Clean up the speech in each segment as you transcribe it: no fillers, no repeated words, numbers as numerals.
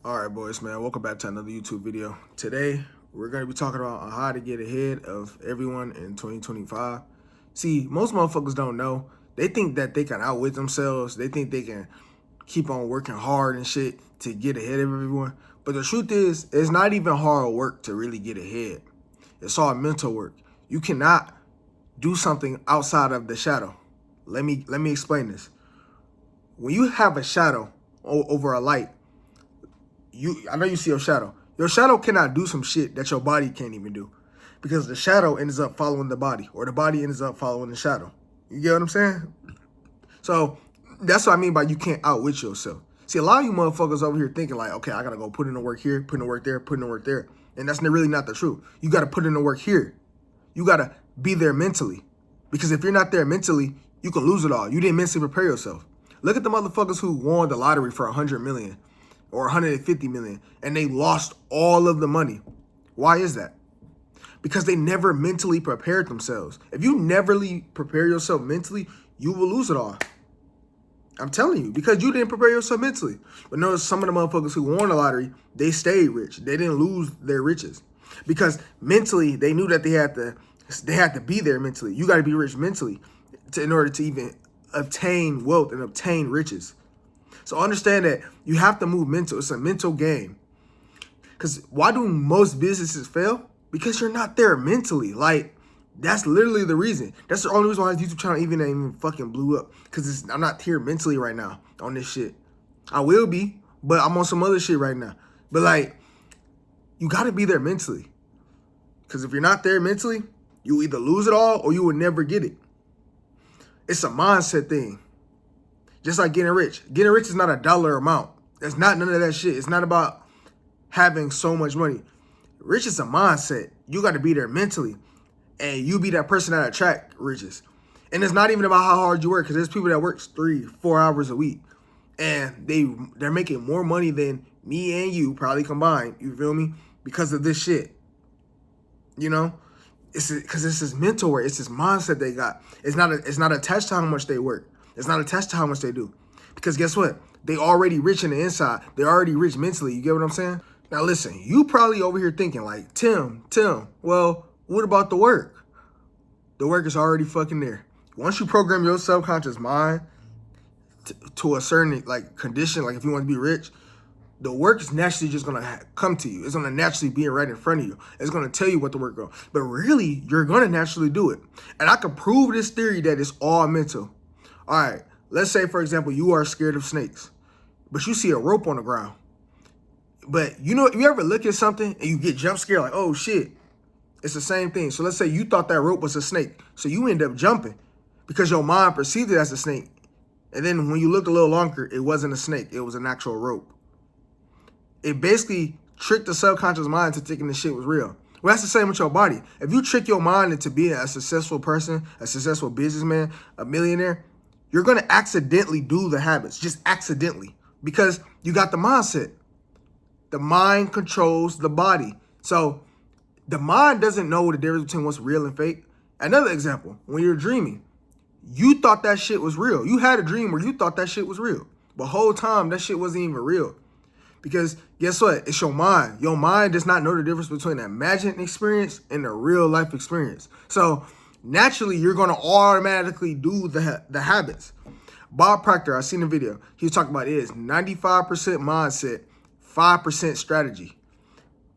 All right, boys, man. Welcome back to another YouTube video. Today, we're going to be talking about how to get ahead of everyone in 2025. See, most motherfuckers don't know. They think that they can outwit themselves. They think they can keep on working hard and shit to get ahead of everyone. But the truth is, it's not even hard work to really get ahead. It's all mental work. You cannot do something outside of the shadow. Let me explain this. When you have a shadow over a light, I know you see your shadow. Your shadow cannot do some shit that your body can't even do, because the shadow ends up following the body, or the body ends up following the shadow. You get what I'm saying? So that's what I mean by you can't outwit yourself. See, a lot of you motherfuckers over here thinking like, okay, I gotta go put in the work here, put in the work there, put in the work there. And that's really not the truth. You gotta put in the work here. You gotta be there mentally. Because if you're not there mentally, you can lose it all. You didn't mentally prepare yourself. Look at the motherfuckers who won the lottery for 100 million or 150 million and they lost all of the money. Why is that? Because they never mentally prepared themselves. If you never prepare yourself mentally, you will lose it all. I'm telling you, because you didn't prepare yourself mentally. But notice some of the motherfuckers who won the lottery, they stayed rich. They didn't lose their riches. Because mentally, they knew that they had to be there mentally. You got to be rich mentally in order to even obtain wealth and obtain riches. So understand that you have to move mental. It's a mental game. Because why do most businesses fail? Because you're not there mentally. Like, that's literally the reason. That's the only reason why this YouTube channel even fucking blew up. Because I'm not here mentally right now on this shit. I will be, but I'm on some other shit right now. But like, you got to be there mentally. Because if you're not there mentally, you either lose it all or you will never get it. It's a mindset thing. Just like getting rich. Getting rich is not a dollar amount. It's not none of that shit. It's not about having so much money. Rich is a mindset. You got to be there mentally. And you be that person that attract riches. And it's not even about how hard you work, because there's people that work 3-4 hours a week. And they're making more money than me and you probably combined. You feel me? Because of this shit. You know? It's because it's this mental work. It's this mindset they got. It's not attached to how much they work. It's not attached to how much they do. Because guess what? They already rich in the inside. They're already rich mentally. You get what I'm saying? Now listen, you probably over here thinking like, Tim, well, what about the work? The work is already fucking there. Once you program your subconscious mind to a certain like condition, like if you want to be rich, the work is naturally just going to come to you. It's going to naturally be right in front of you. It's going to tell you what the work goes. But really, you're going to naturally do it. And I can prove this theory that it's all mental. All right, let's say, for example, you are scared of snakes, but you see a rope on the ground. But you know, you ever look at something and you get jump scared like, oh shit, it's the same thing. So let's say you thought that rope was a snake. So you end up jumping because your mind perceived it as a snake. And then when you looked a little longer, it wasn't a snake. It was an actual rope. It basically tricked the subconscious mind to thinking the shit was real. Well, that's the same with your body. If you trick your mind into being a successful person, a successful businessman, a millionaire, you're going to accidentally do the habits, just accidentally, because you got the mindset. The mind controls the body. So the mind doesn't know the difference between what's real and fake. Another example, when you're dreaming, you thought that shit was real. You had a dream where you thought that shit was real. But the whole time, that shit wasn't even real. Because guess what? It's your mind. Your mind does not know the difference between an imagined experience and a real life experience. So naturally, you're going to automatically do the habits. Bob Proctor, I seen the video. He was talking about it is 95% mindset, 5% strategy.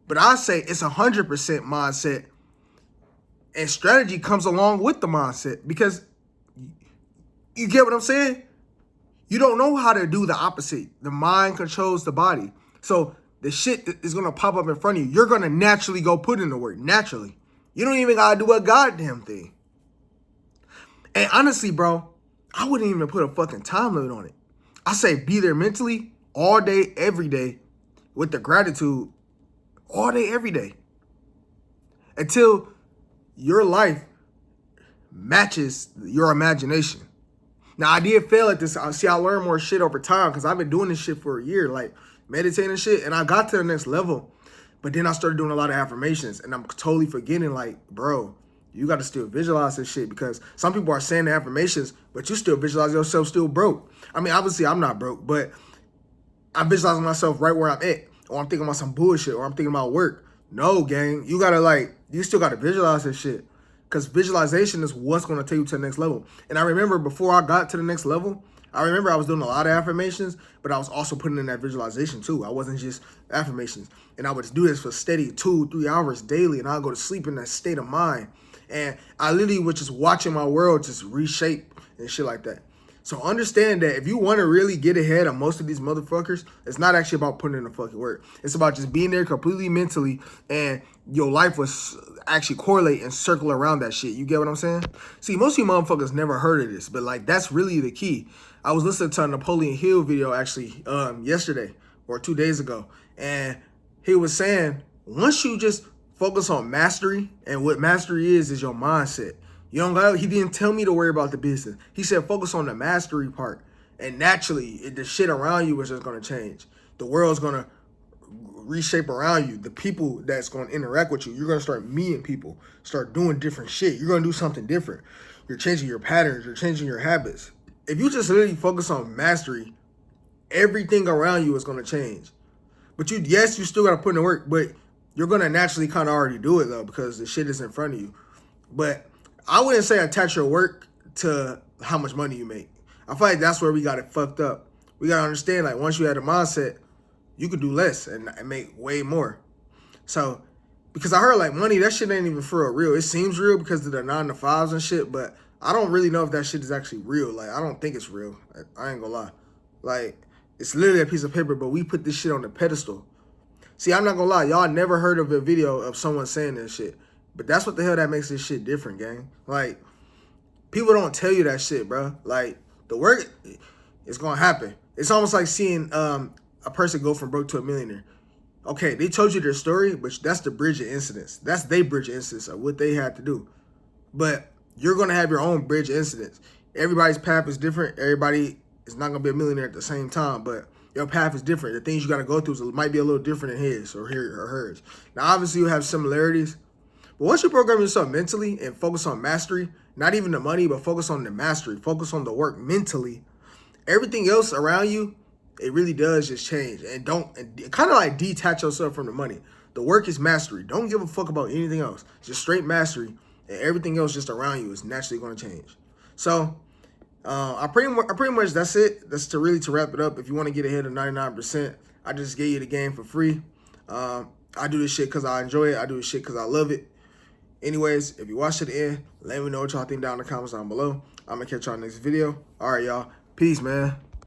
But I say it's 100% mindset, and strategy comes along with the mindset, because you get what I'm saying? You don't know how to do the opposite. The mind controls the body. So the shit that is going to pop up in front of you, you're going to naturally go put in the work, naturally. You don't even got to do a goddamn thing. And honestly, bro, I wouldn't even put a fucking time limit on it. I say be there mentally all day, every day, with the gratitude all day, every day, until your life matches your imagination. Now, I did fail at this. I learned more shit over time because I've been doing this shit for a year, like meditating shit, and I got to the next level. But then I started doing a lot of affirmations, and I'm totally forgetting, like, bro, you got to still visualize this shit, because some people are saying the affirmations, but you still visualize yourself still broke. I mean, obviously, I'm not broke, but I'm visualizing myself right where I'm at. or I'm thinking about some bullshit, or I'm thinking about work. No, gang. You gotta you still gotta visualize this shit. Because visualization is what's gonna take you to the next level. And I remember before I got to the next level, I remember I was doing a lot of affirmations, but I was also putting in that visualization too. I wasn't just affirmations. And I would do this for steady 2-3 hours daily, and I'll go to sleep in that state of mind. And I literally was just watching my world just reshape and shit like that. So understand that if you want to really get ahead of most of these motherfuckers, it's not actually about putting in the fucking work. It's about just being there completely mentally, and your life was actually correlate and circle around that shit. You get what I'm saying? See, most of you motherfuckers never heard of this, but like that's really the key. I was listening to a Napoleon Hill video actually yesterday or 2 days ago, and he was saying once you just focus on mastery, and what mastery is your mindset. You don't got. He didn't tell me to worry about the business. He said focus on the mastery part, and naturally, the shit around you is just gonna change. The world's gonna reshape around you. The people that's gonna interact with you, you're gonna start meeting people, start doing different shit. You're gonna do something different. You're changing your patterns. You're changing your habits. If you just literally focus on mastery, everything around you is gonna change. But yes, you still gotta put in the work, but you're gonna naturally kind of already do it though, because the shit is in front of you. But I wouldn't say attach your work to how much money you make. I feel like that's where we got it fucked up. We got to understand, like, once you have a mindset, you could do less and make way more. So, because I heard, like, money, that shit ain't even for real. It seems real because of the 9 to 5s and shit, but I don't really know if that shit is actually real. Like, I don't think it's real. I ain't gonna lie. Like, it's literally a piece of paper, but we put this shit on the pedestal. See, I'm not gonna lie. Y'all never heard of a video of someone saying this shit. But that's what the hell that makes this shit different, gang. Like, people don't tell you that shit, bro. Like, the work is going to happen. It's almost like seeing a person go from broke to a millionaire. Okay, they told you their story, but that's the bridge of incidents. That's their bridge of incidents of what they had to do. But you're going to have your own bridge of incidents. Everybody's path is different. Everybody is not going to be a millionaire at the same time, but your path is different. The things you got to go through might be a little different than his or hers. Now, obviously, you have similarities. But once you program yourself mentally and focus on mastery, not even the money, but focus on the mastery, focus on the work mentally, everything else around you, it really does just change. And kind of like detach yourself from the money. The work is mastery. Don't give a fuck about anything else. Just straight mastery, and everything else just around you is naturally going to change. So, I pretty much that's it. That's to wrap it up. If you want to get ahead of 99%, I just gave you the game for free. I do this shit because I enjoy it. I do this shit because I love it. Anyways, if you watch to the end, let me know what y'all think down in the comments down below. I'm going to catch y'all next video. All right, y'all. Peace, man.